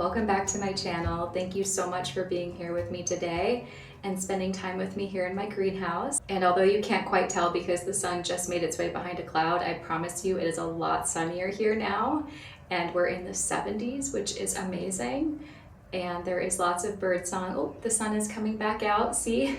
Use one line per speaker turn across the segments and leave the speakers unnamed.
welcome back to my channel. Thank you so much for being here with me today and spending time with me here in my greenhouse. And although you can't quite tell because the sun just made its way behind a cloud, I promise you it is a lot sunnier here now, and we're in the 70s, which is amazing. And there is lots of bird song. Oh, the sun is coming back out, see?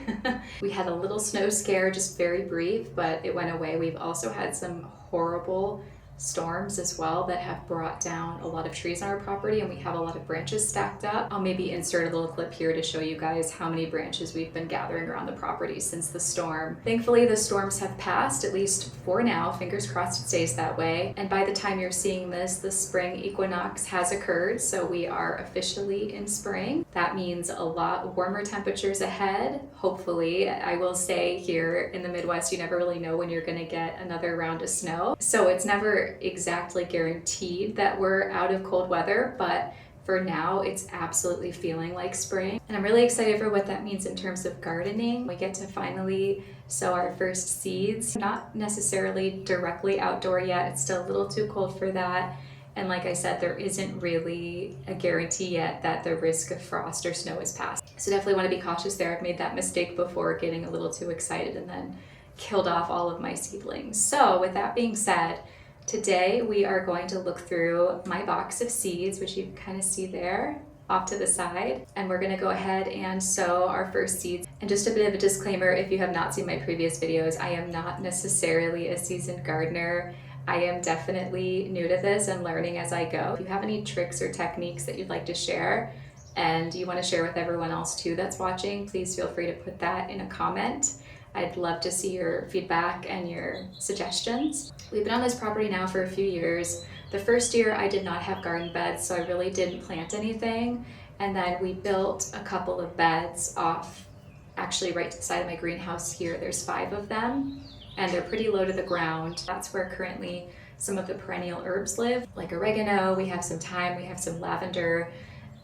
We had a little snow scare, just very brief, but it went away. We've also had some horrible storms as well that have brought down a lot of trees on our property, and we have a lot of branches stacked up. I'll maybe insert a little clip here to show you guys how many branches we've been gathering around the property since the storm. Thankfully, the storms have passed, at least for now. Fingers crossed it stays that way. And by the time you're seeing this, the spring equinox has occurred, so we are officially in spring. That means a lot warmer temperatures ahead. Hopefully, I will say here in the Midwest, you never really know when you're gonna get another round of snow. So it's never exactly guaranteed that we're out of cold weather, but for now it's absolutely feeling like spring, and I'm really excited for what that means in terms of gardening. We get to finally sow our first seeds, not necessarily directly outdoor yet. It's still a little too cold for that, and like I said, there isn't really a guarantee yet that the risk of frost or snow is past, so definitely want to be cautious there. I've made that mistake before, getting a little too excited and then killed off all of my seedlings. So with that being said, today we are going to look through my box of seeds, which you can kind of see there off to the side, and we're going to go ahead and sow our first seeds. And just a bit of a disclaimer, if you have not seen my previous videos, I am not necessarily a seasoned gardener. I am definitely new to this and learning as I go. If you have any tricks or techniques that you'd like to share and you want to share with everyone else too that's watching, please feel free to put that in a comment. I'd love to see your feedback and your suggestions. We've been on this property now for a few years. The first year I did not have garden beds, so I really didn't plant anything. And then we built a couple of beds off, actually right to the side of my greenhouse here. There's 5 of them, and they're pretty low to the ground. That's where currently some of the perennial herbs live, like oregano, we have some thyme, we have some lavender,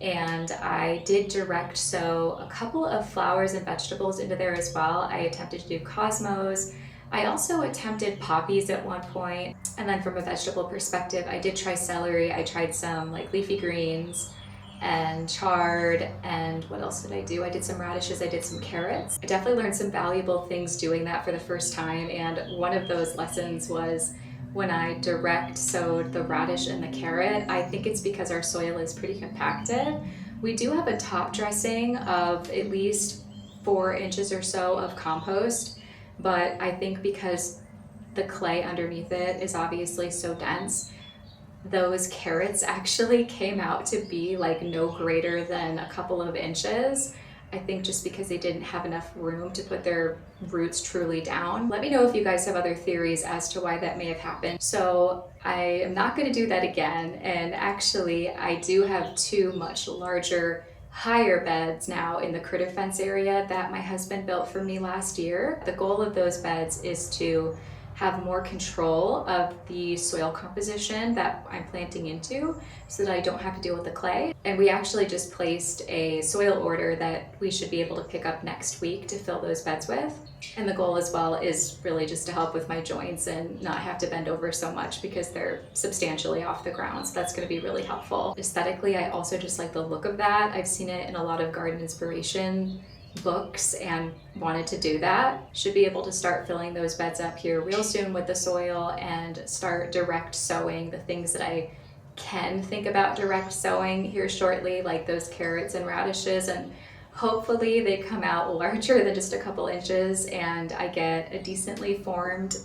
and I did direct sow a couple of flowers and vegetables into there as well. I attempted to do cosmos. I also attempted poppies at one point. And then from a vegetable perspective, I did try celery. I tried some like leafy greens and chard, and what else did I do? I did some radishes, I did some carrots. I definitely learned some valuable things doing that for the first time, and one of those lessons was when I direct sowed the radish and the carrot. I think it's because our soil is pretty compacted. We do have a top dressing of at least 4 inches or so of compost, but I think because the clay underneath it is obviously so dense, those carrots actually came out to be like no greater than a couple of inches. I think just because they didn't have enough room to put their roots truly down. Let me know if you guys have other theories as to why that may have happened. So I am not going to do that again. And actually, I do have 2 much larger, higher beds now in the critter fence area that my husband built for me last year. The goal of those beds is to have more control of the soil composition that I'm planting into so that I don't have to deal with the clay. And we actually just placed a soil order that we should be able to pick up next week to fill those beds with. And the goal as well is really just to help with my joints and not have to bend over so much because they're substantially off the ground. So that's going to be really helpful. Aesthetically, I also just like the look of that. I've seen it in a lot of garden inspiration books and wanted to do that. Should be able to start filling those beds up here real soon with the soil and start direct sowing the things that I can think about direct sowing here shortly, like those carrots and radishes, and hopefully they come out larger than just a couple inches and I get a decently formed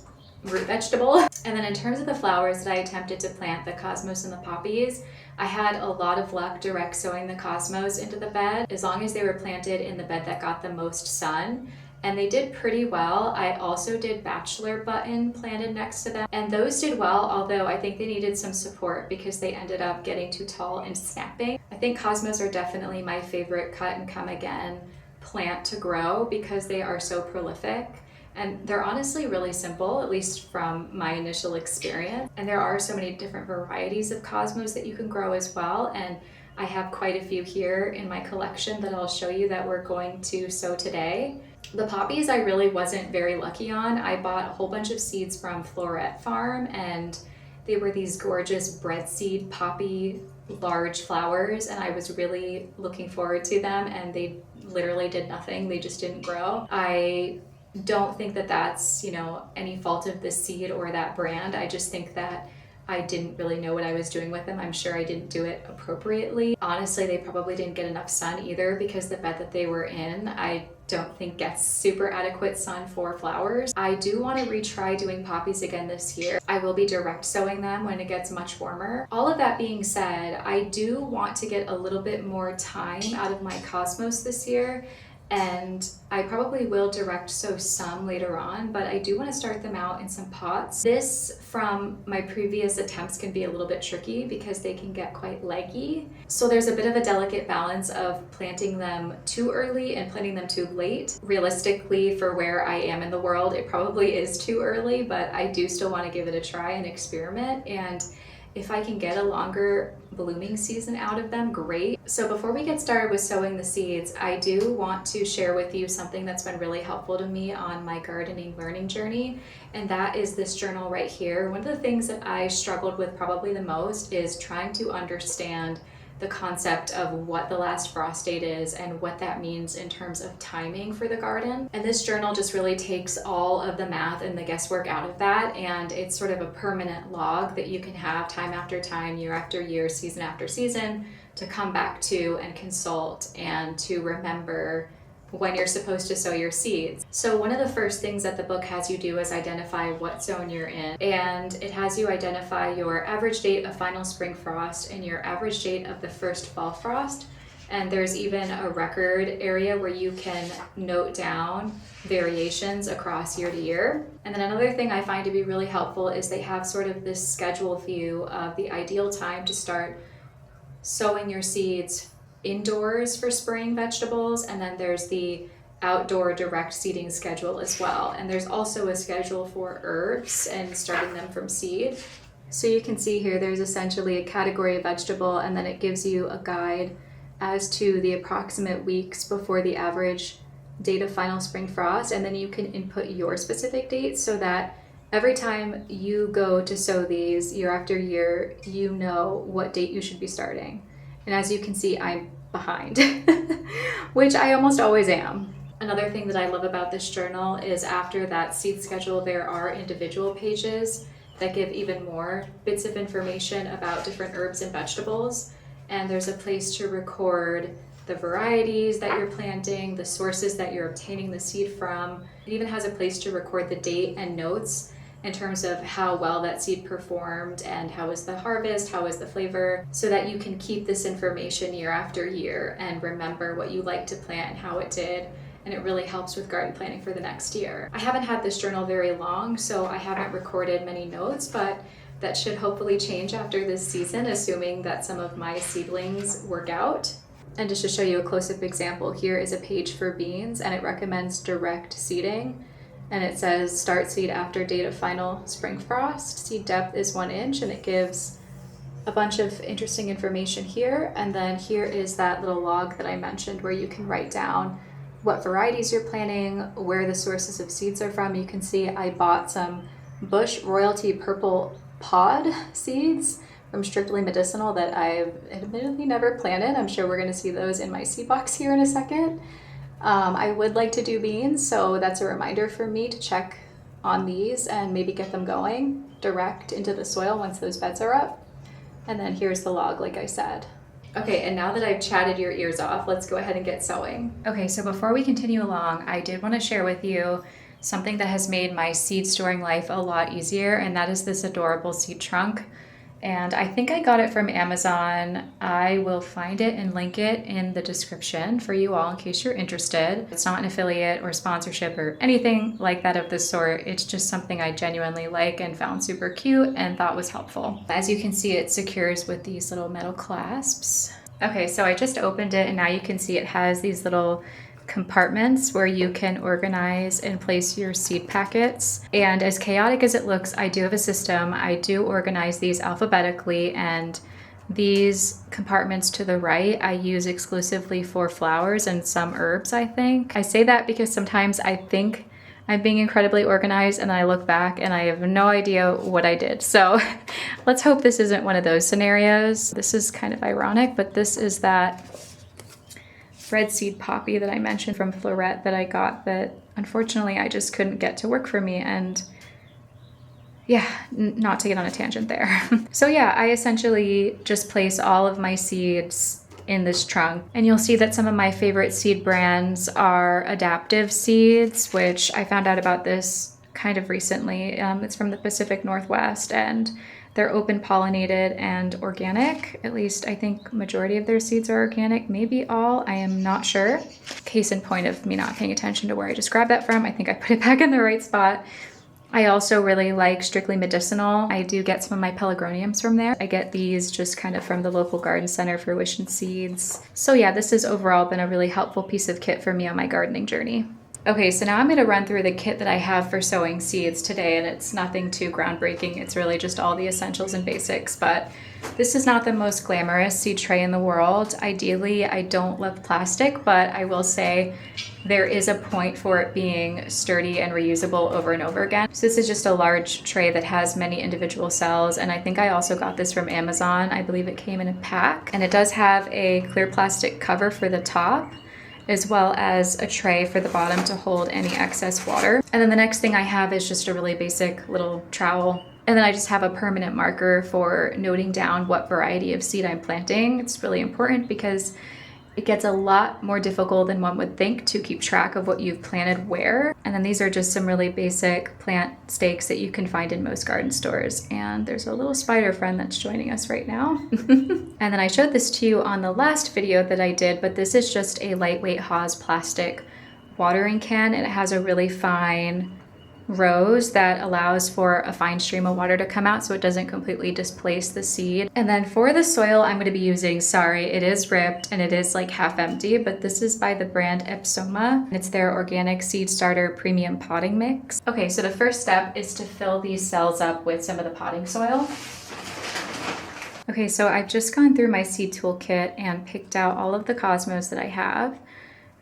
root vegetable. And then in terms of the flowers that I attempted to plant, the cosmos and the poppies, I had a lot of luck direct sowing the cosmos into the bed, as long as they were planted in the bed that got the most sun. And they did pretty well. I also did bachelor button planted next to them, and those did well, although I think they needed some support because they ended up getting too tall and snapping. I think cosmos are definitely my favorite cut and come again plant to grow because they are so prolific. And they're honestly really simple, at least from my initial experience. And there are so many different varieties of cosmos that you can grow as well. And I have quite a few here in my collection that I'll show you that we're going to sow today. The poppies I really wasn't very lucky on. I bought a whole bunch of seeds from Floret Farm, and They were these gorgeous breadseed poppy large flowers, and I was really looking forward to them, and they literally did nothing. They just didn't grow. I don't think that that's, any fault of the seed or that brand. I just think that I didn't really know what I was doing with them. I'm sure I didn't do it appropriately. Honestly, they probably didn't get enough sun either, because the bed that they were in, I don't think gets super adequate sun for flowers. I do want to retry doing poppies again this year. I will be direct sowing them when it gets much warmer. All of that being said, I do want to get a little bit more time out of my cosmos this year, and I probably will direct sow some later on, but I do want to start them out in some pots. This, from my previous attempts, can be a little bit tricky because they can get quite leggy. So there's a bit of a delicate balance of planting them too early and planting them too late. Realistically, for where I am in the world, it probably is too early, but I do still want to give it a try and experiment. And if I can get a longer blooming season out of them, great. So before we get started with sowing the seeds, I do want to share with you something that's been really helpful to me on my gardening learning journey, and that is this journal right here. One of the things that I struggled with probably the most is trying to understand the concept of what the last frost date is and what that means in terms of timing for the garden. And this journal just really takes all of the math and the guesswork out of that, and it's sort of a permanent log that you can have time after time, year after year, season after season, to come back to and consult and to remember when you're supposed to sow your seeds. So one of the first things that the book has you do is identify what zone you're in, and it has you identify your average date of final spring frost and your average date of the first fall frost. And there's even a record area where you can note down variations across year to year. And then another thing I find to be really helpful is they have sort of this schedule view of the ideal time to start sowing your seeds indoors for spring vegetables, and then there's the outdoor direct seeding schedule as well. And there's also a schedule for herbs and starting them from seed. So you can see here there's essentially a category of vegetable, and then it gives you a guide as to the approximate weeks before the average date of final spring frost, and then you can input your specific dates so that every time you go to sow these year after year, you know what date you should be starting. And as you can see, I'm behind, which I almost always am. Another thing that I love about this journal is after that seed schedule, there are individual pages that give even more bits of information about different herbs and vegetables. And there's a place to record the varieties that you're planting, the sources that you're obtaining the seed from. It even has a place to record the date and notes in terms of how well that seed performed and how was the harvest, how was the flavor, so that you can keep this information year after year and remember what you like to plant and how it did. And it really helps with garden planning for the next year. I haven't had this journal very long, so I haven't recorded many notes, but that should hopefully change after this season, assuming that some of my seedlings work out. And just to show you a close-up example, here is a page for beans, and it recommends direct seeding. And it says start seed after date of final spring frost. Seed depth is 1 inch, and it gives a bunch of interesting information here. And then here is that little log that I mentioned where you can write down what varieties you're planting, where the sources of seeds are from. You can see I bought some Bush Royalty Purple Pod seeds from Strictly Medicinal that I've admittedly never planted. I'm sure we're going to see those in my seed box here in a second. I would like to do beans, so that's a reminder for me to check on these and maybe get them going direct into the soil once those beds are up. And then here's the log, like I said. Okay, and now that I've chatted your ears off, let's go ahead and get sowing. Okay, so before we continue along, I did want to share with you something that has made my seed storing life a lot easier, and that is this adorable seed trunk. And I think I got it from Amazon. I will find it and link it in the description for you all in case you're interested. It's not an affiliate or sponsorship or anything like that of the sort. It's just something I genuinely like and found super cute and thought was helpful. As you can see, it secures with these little metal clasps. Okay, so I just opened it, and now you can see it has these little compartments where you can organize and place your seed packets. And as chaotic as it looks, I do have a system. I do organize these alphabetically, and these compartments to the right I use exclusively for flowers and some herbs, I think. I say that because sometimes I think I'm being incredibly organized and then I look back and I have no idea what I did. So let's hope this isn't one of those scenarios. This is kind of ironic, but this is that red seed poppy that I mentioned from Florette that I got that unfortunately I just couldn't get to work for me. And yeah, not to get on a tangent there. So yeah, I essentially just place all of my seeds in this trunk, and you'll see that some of my favorite seed brands are adaptive seeds, which I found out about this kind of recently. It's from the Pacific Northwest, and they're open pollinated and organic. At least I think majority of their seeds are organic, maybe all, I am not sure. Case in point of me not paying attention to where I just grabbed that from. I think I put it back in the right spot. I also really like Strictly Medicinal. I do get some of my pelargoniums from there. I get these just kind of from the local garden center for Wish and Seeds. So yeah, this has overall been a really helpful piece of kit for me on my gardening journey. Okay, so now I'm going to run through the kit that I have for sowing seeds today, and it's nothing too groundbreaking. It's really just all the essentials and basics, but this is not the most glamorous seed tray in the world. Ideally, I don't love plastic, but I will say there is a point for it being sturdy and reusable over and over again. So this is just a large tray that has many individual cells, and I think I also got this from Amazon. I believe it came in a pack, and it does have a clear plastic cover for the top, as well as a tray for the bottom to hold any excess water. And then the next thing I have is just a really basic little trowel. And then I just have a permanent marker for noting down what variety of seed I'm planting. It's really important because it gets a lot more difficult than one would think to keep track of what you've planted where. And then these are just some really basic plant stakes that you can find in most garden stores. And there's a little spider friend that's joining us right now. And then I showed this to you on the last video that I did, but this is just a lightweight Haws plastic watering can, and it has a really fine rose that allows for a fine stream of water to come out so it doesn't completely displace the seed. And then for the soil I'm going to be using, sorry, it is ripped and it is like half empty, but this is by the brand Ipsoma. It's their organic seed starter premium potting mix. Okay, so the first step is to fill these cells up with some of the potting soil. Okay, so I've just gone through my seed toolkit and picked out all of the cosmos that I have.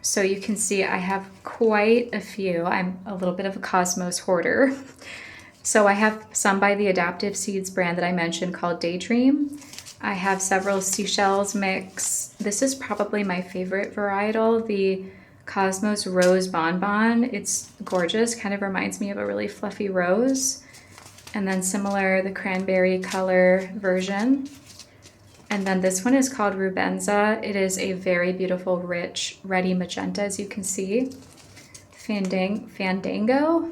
So you can see I have quite a few. I'm a little bit of a cosmos hoarder. So I have some by the Adaptive Seeds brand that I mentioned called Daydream. I have several seashells mix. This is probably my favorite varietal, the Cosmos Rose Bonbon. It's gorgeous, kind of reminds me of a really fluffy rose. And then similar, the cranberry color version. And then this one is called Rubenza. It is a very beautiful, rich, reddy magenta, as you can see. Fandango,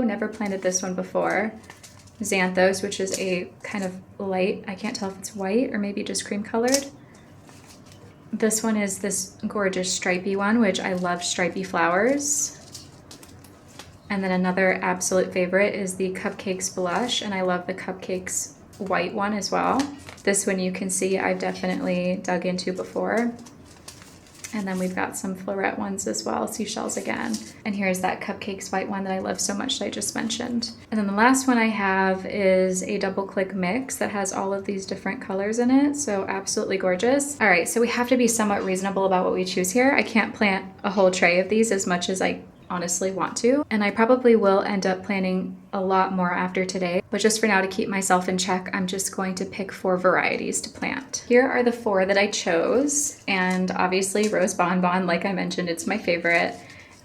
never planted this one before. Xanthos, which is a kind of light, I can't tell if it's white or maybe just cream colored. This one is this gorgeous stripy one, which I love stripy flowers. And then another absolute favorite is the Cupcakes Blush, and I love the Cupcakes white one as well. This one you can see I've definitely dug into before. And then we've got some Florette ones as well, seashells again. And here's that Cupcakes white one that I love so much that I just mentioned. And then the last one I have is a double click mix that has all of these different colors in it. So absolutely gorgeous. All right, so we have to be somewhat reasonable about what we choose here. I can't plant a whole tray of these as much as I honestly want to, and I probably will end up planning a lot more after today, but just for now, to keep myself in check, I'm just going to pick 4 varieties to plant. Here are the 4 that I chose, and obviously Rose Bonbon, like I mentioned, it's my favorite,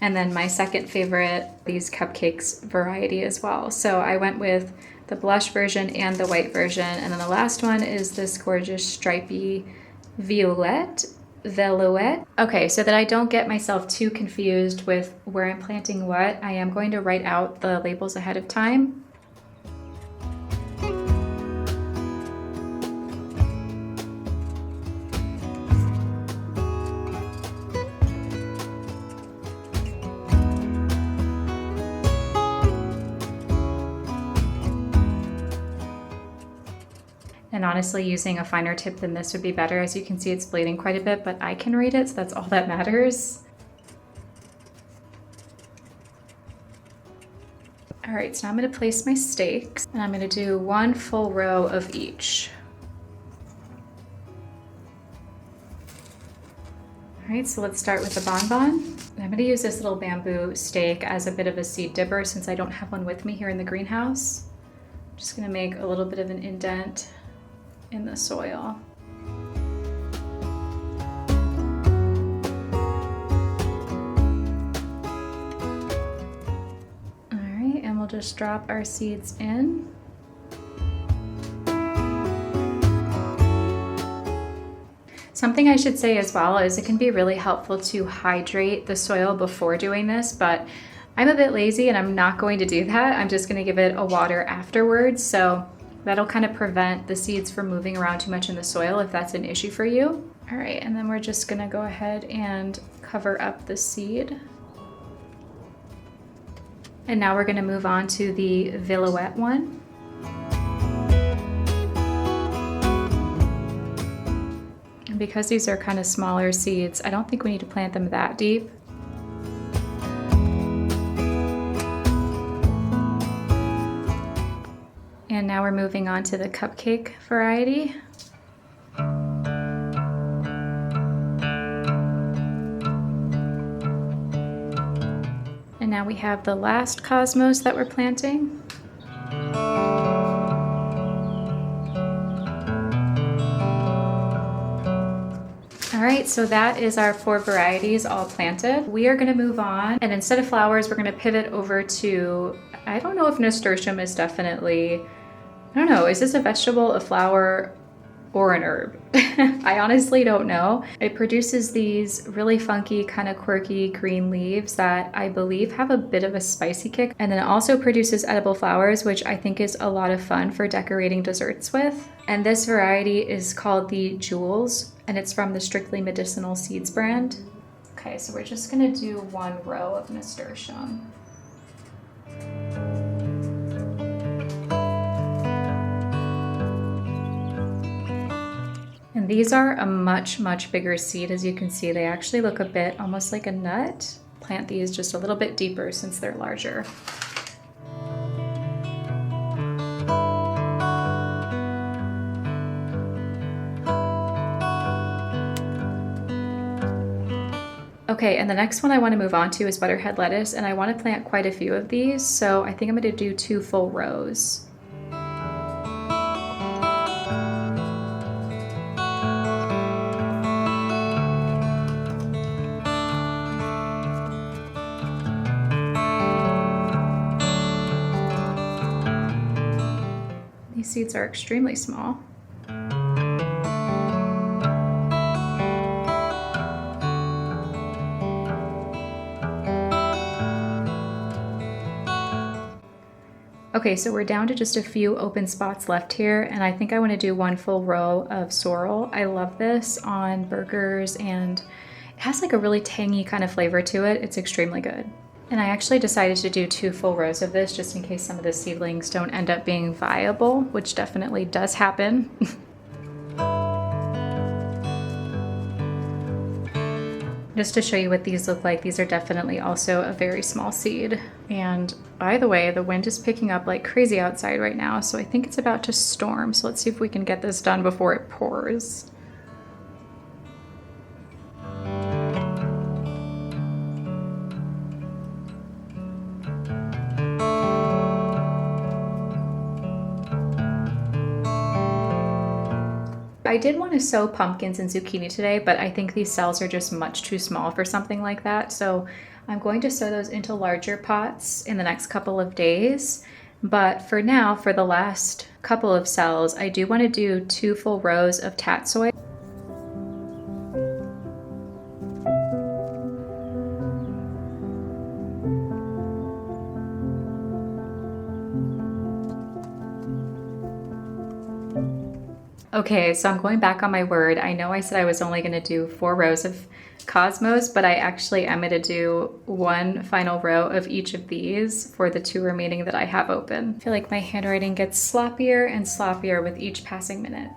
and then my second favorite, these Cupcakes variety as well. So I went with the blush version and the white version, and then the last one is this gorgeous stripy Velouette. Okay, so that I don't get myself too confused with where I'm planting what, I am going to write out the labels ahead of time. And honestly, using a finer tip than this would be better. As you can see, it's bleeding quite a bit, but I can read it, so that's all that matters. All right, so now I'm gonna place my stakes, and I'm gonna do 1 full row of each. All right, so let's start with the bonbon. I'm gonna use this little bamboo stake as a bit of a seed dipper since I don't have one with me here in the greenhouse. I'm just gonna make a little bit of an indent in the soil. All right, and we'll just drop our seeds in. Something I should say as well is it can be really helpful to hydrate the soil before doing this, but I'm a bit lazy and I'm not going to do that. I'm just gonna give it a water afterwards. So that'll kind of prevent the seeds from moving around too much in the soil if that's an issue for you. All right, and then we're just gonna go ahead and cover up the seed. And now we're gonna move on to the Villouette one. Because these are kind of smaller seeds, I don't think we need to plant them that deep. And now we're moving on to the cupcake variety. And now we have the last cosmos that we're planting. All right, so that is our 4 varieties all planted. We are gonna move on, and instead of flowers, we're gonna pivot over to, I don't know if nasturtium is definitely, I don't know, is this a vegetable, a flower, or an herb? I honestly don't know. It produces these really funky, kind of quirky green leaves that I believe have a bit of a spicy kick. And then it also produces edible flowers, which I think is a lot of fun for decorating desserts with. And this variety is called the Jewels, and it's from the Strictly Medicinal Seeds brand. Okay, so we're just gonna do 1 row of nasturtium. And these are a much, much bigger seed. As you can see, they actually look a bit almost like a nut. Plant these just a little bit deeper since they're larger. Okay, and the next one I want to move on to is butterhead lettuce, and I want to plant quite a few of these, so I think I'm going to do 2 full rows. These seeds are extremely small. Okay, so we're down to just a few open spots left here, and I think I want to do 1 full row of sorrel. I love this on burgers, and it has like a really tangy kind of flavor to it. It's extremely good. And I actually decided to do 2 full rows of this just in case some of the seedlings don't end up being viable, which definitely does happen. Just to show you what these look like, these are definitely also a very small seed. And by the way, the wind is picking up like crazy outside right now, so I think it's about to storm. So let's see if we can get this done before it pours. I did want to sow pumpkins and zucchini today, but I think these cells are just much too small for something like that. So I'm going to sow those into larger pots in the next couple of days. But for now, for the last couple of cells, I do want to do 2 full rows of tatsoi. Okay, so I'm going back on my word. I know I said I was only going to do 4 rows of cosmos, but I actually am going to do 1 final row of each of these for the 2 remaining that I have open. I feel like my handwriting gets sloppier and sloppier with each passing minute.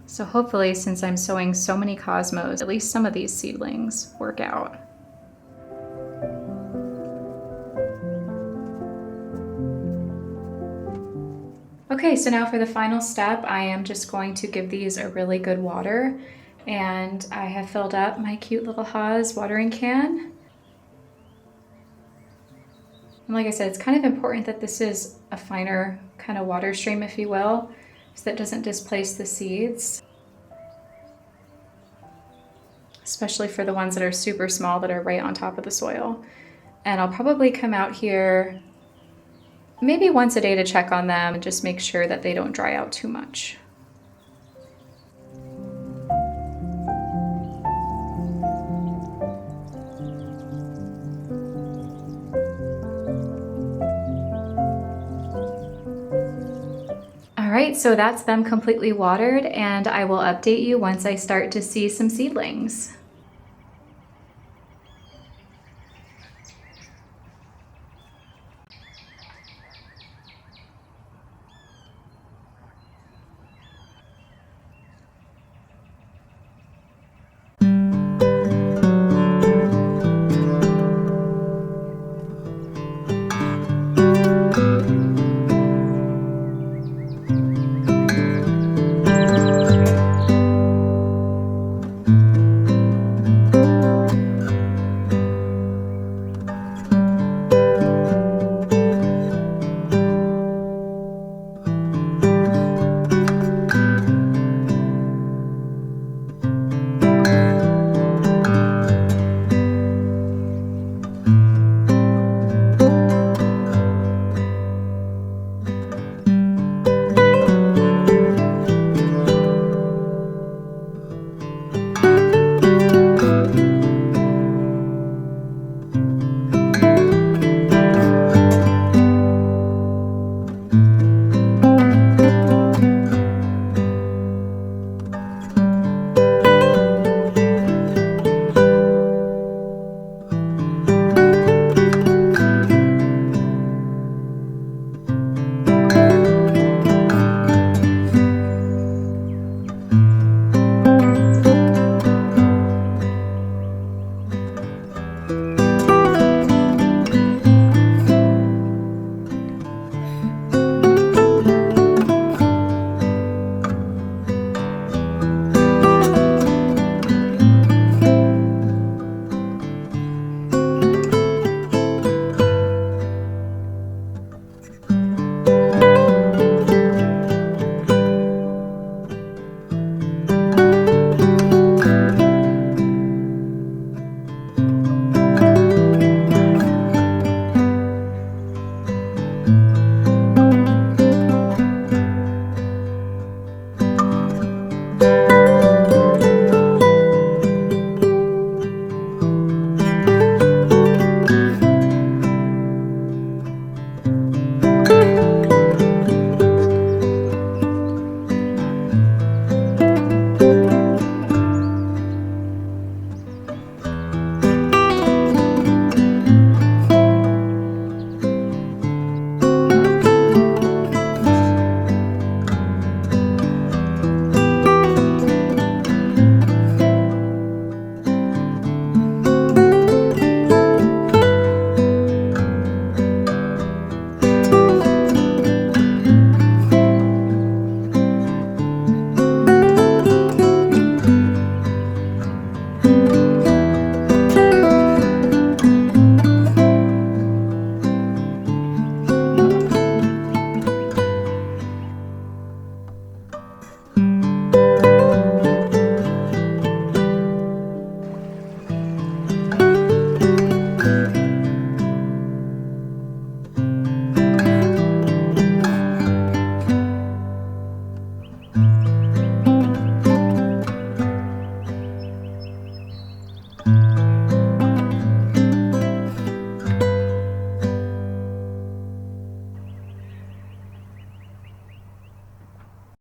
So hopefully, since I'm sowing so many cosmos, at least some of these seedlings work out. Okay, so now for the final step, I am just going to give these a really good water. And I have filled up my cute little Haas watering can. And like I said, it's kind of important that this is a finer kind of water stream, if you will, so that it doesn't displace the seeds. Especially for the ones that are super small that are right on top of the soil. And I'll probably come out here maybe once a day to check on them and just make sure that they don't dry out too much. All right, so that's them completely watered, and I will update you once I start to see some seedlings.